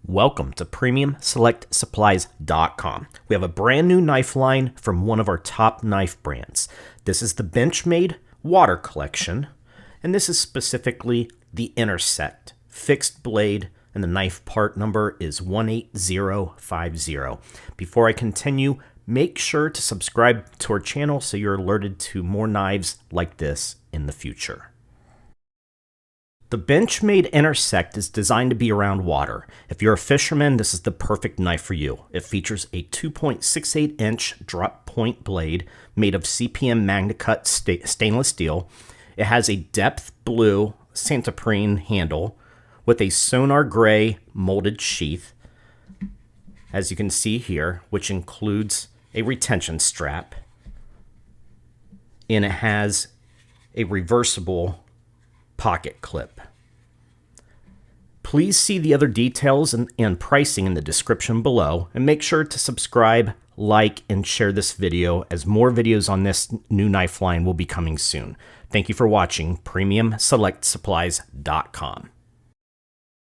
Welcome to PremiumSelectSupplies.com. We have a brand new knife line from one of our top knife brands. This is the Benchmade Water Collection, and this is specifically the Intersect fixed blade, and the knife part number is 18050. Before I continue, make sure to subscribe to our channel so you're alerted to more knives like this in the future. The Benchmade Intersect is designed to be around water. If you're a fisherman, this is the perfect knife for you. It features a 2.68-inch drop point blade made of CPM-MagnaCut stainless steel. It has a depth Blue Santoprene handle with a Sonar Gray molded sheath, as you can see here, which includes a retention strap. And it has a reversible pocket clip. Please see the other details and pricing in the description below, and make sure to subscribe, like, and share this video, as more videos on this new knife line will be coming soon. Thank you for watching PremiumSelectSupplies.com.